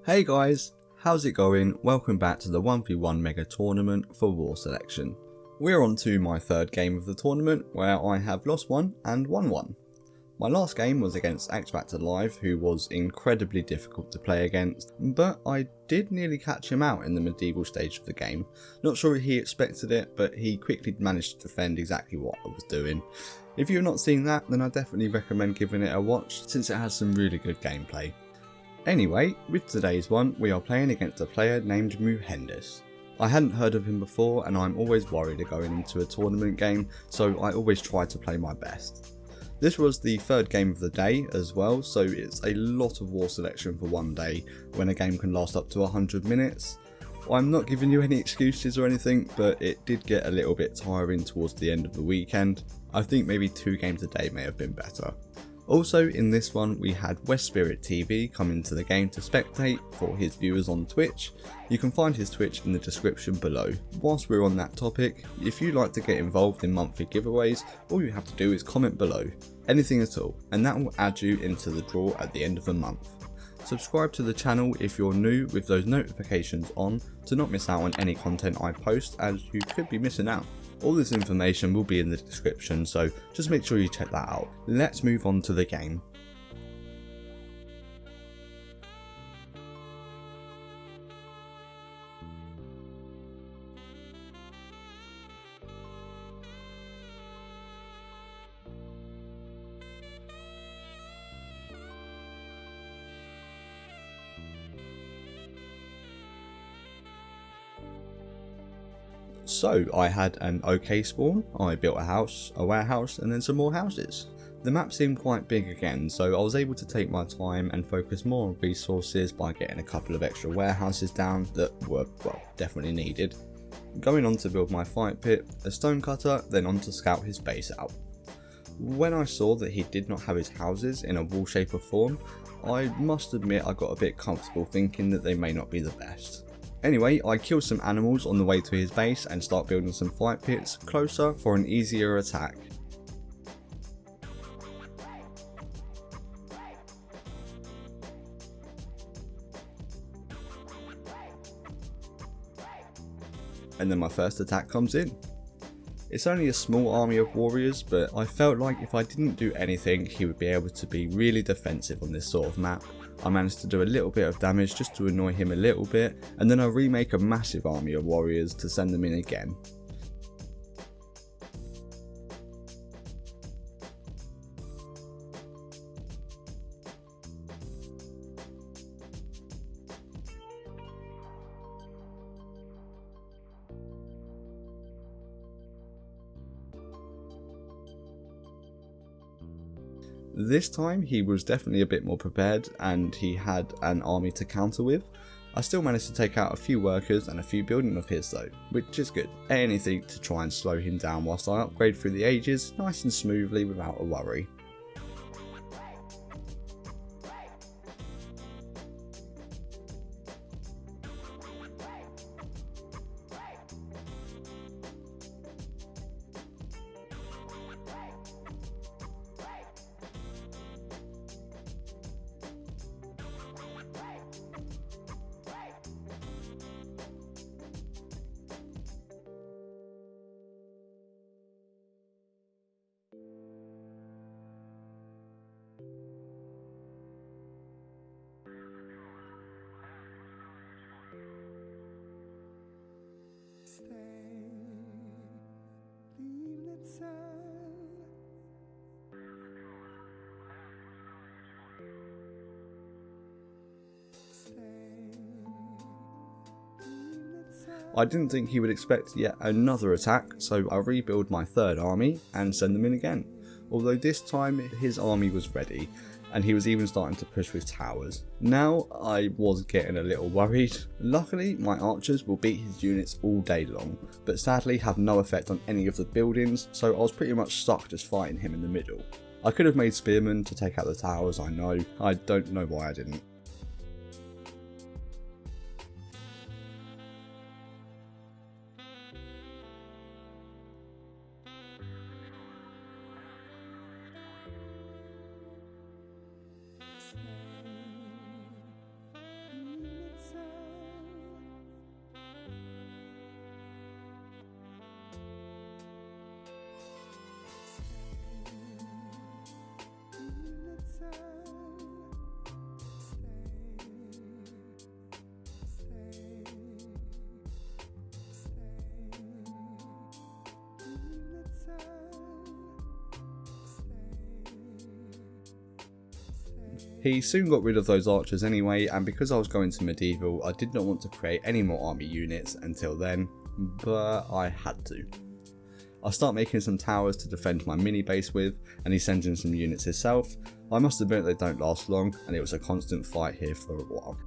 Hey guys, how's it going? Welcome back to the 1v1 mega tournament for War Selection. We're on to my third game of the tournament where I have lost one and won one. My last game was against X Factor Live, who was incredibly difficult to play against, but I did nearly catch him out in the medieval stage of the game. Not sure he expected it, but he quickly managed to defend exactly what I was doing. If you've not seen that, then I definitely recommend giving it a watch since it has some really good gameplay. Anyway, with today's one, we are playing against a player named Muhendis. I hadn't heard of him before and I'm always worried of going into a tournament game, so I always try to play my best. This was the third game of the day as well, so it's a lot of War Selection for one day when a game can last up to 100 minutes. I'm not giving you any excuses or anything, but it did get a little bit tiring towards the end of the weekend. I think maybe 2 games a day may have been better. Also in this one we had WestSpiritTV come into the game to spectate for his viewers on Twitch. You can find his Twitch in the description below. Whilst we're on that topic, if you'd like to get involved in monthly giveaways, all you have to do is comment below, anything at all, and that will add you into the draw at the end of the month. Subscribe to the channel if you're new with those notifications on to not miss out on any content I post, as you could be missing out. All this information will be in the description, so just make sure you check that out. Let's move on to the game. So I had an okay spawn, I built a house, a warehouse and then some more houses. The map seemed quite big again, so I was able to take my time and focus more on resources by getting a couple of extra warehouses down that were, well, definitely needed. Going on to build my fight pit, a stone cutter, then on to scout his base out. When I saw that he did not have his houses in a wall shape or form, I must admit I got a bit comfortable thinking that they may not be the best. Anyway, I killed some animals on the way to his base and start building some fight pits closer for an easier attack. And then my first attack comes in. It's only a small army of warriors, but I felt like if I didn't do anything, he would be able to be really defensive on this sort of map. I managed to do a little bit of damage just to annoy him a little bit, and then I remake a massive army of warriors to send them in again. This time he was definitely a bit more prepared and he had an army to counter with. I still managed to take out a few workers and a few buildings of his though, which is good. Anything to try and slow him down whilst I upgrade through the ages nice and smoothly without a worry. I didn't think he would expect yet another attack, so I rebuild my third army and send them in again. Although this time his army was ready, and he was even starting to push with towers. Now I was getting a little worried. Luckily my archers will beat his units all day long, but sadly have no effect on any of the buildings, so I was pretty much stuck just fighting him in the middle. I could have made spearmen to take out the towers, I know. I don't know why I didn't. He soon got rid of those archers anyway, and because I was going to medieval, I did not want to create any more army units until then, but I had to. I start making some towers to defend my mini base with, and he sends in some units himself. I must admit they don't last long, and it was a constant fight here for a while.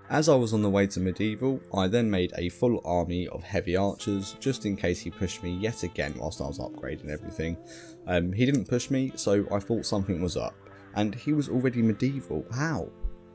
As I was on the way to medieval, I then made a full army of heavy archers just in case he pushed me yet again whilst I was upgrading everything. He didn't push me, so I thought something was up, and he was already medieval. How?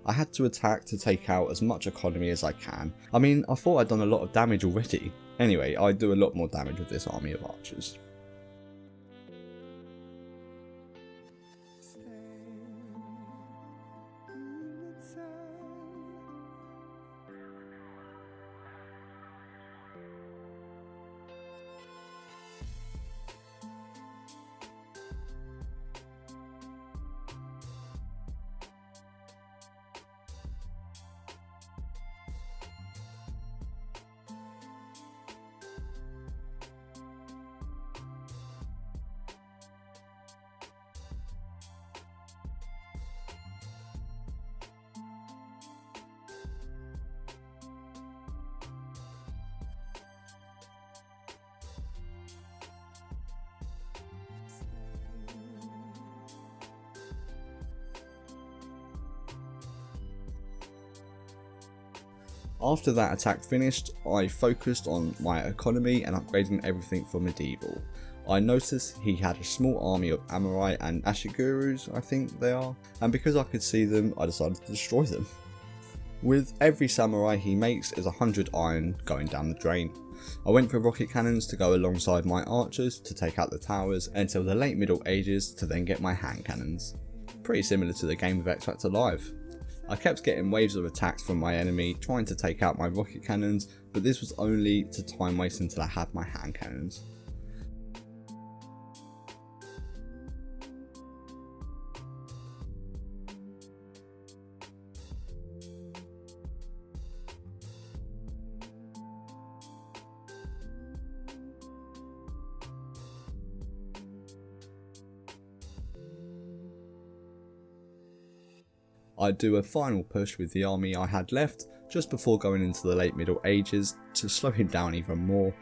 I had to attack to take out as much economy as I can. I mean, I thought I'd done a lot of damage already. Anyway, I do a lot more damage with this army of archers. After that attack finished, I focused on my economy and upgrading everything for medieval. I noticed he had a small army of Amorai and Ashigurus, I think they are, and because I could see them, I decided to destroy them. With every samurai he makes is 100 iron going down the drain. I went for rocket cannons to go alongside my archers to take out the towers until the late Middle Ages to then get my hand cannons. Pretty similar to the game of X Factor Live. I kept getting waves of attacks from my enemy trying to take out my rocket cannons, but this was only to time waste until I had my hand cannons. I'd do a final push with the army I had left just before going into the late Middle Ages to slow him down even more.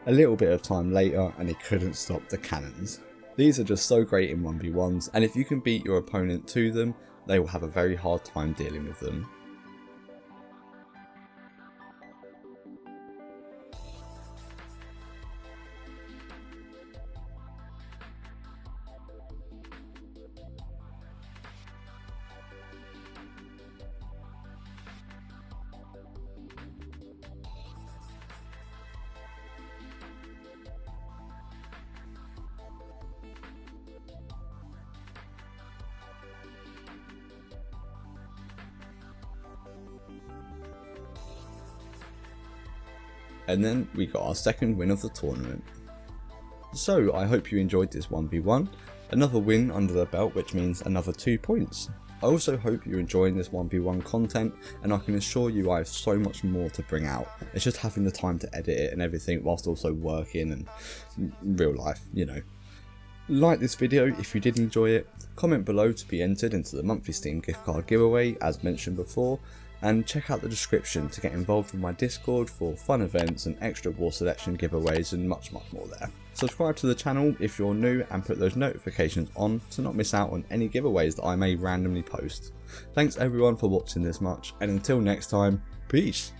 A little bit of time later and he couldn't stop the cannons. These are just so great in 1v1s, and if you can beat your opponent to them, they will have a very hard time dealing with them. And then we got our second win of the tournament. So I hope you enjoyed this 1v1, another win under the belt, which means another 2 points. I also hope you're enjoying this 1v1 content, and I can assure you I have so much more to bring out. It's just having the time to edit it and everything whilst also working and real life, you know. Like this video if you did enjoy it, comment below to be entered into the monthly Steam gift card giveaway as mentioned before, and check out the description to get involved with my Discord for fun events and extra war selection giveaways and much more there. Subscribe to the channel if you're new and put those notifications on to not miss out on any giveaways that I may randomly post. Thanks everyone for watching this much, and until next time, peace!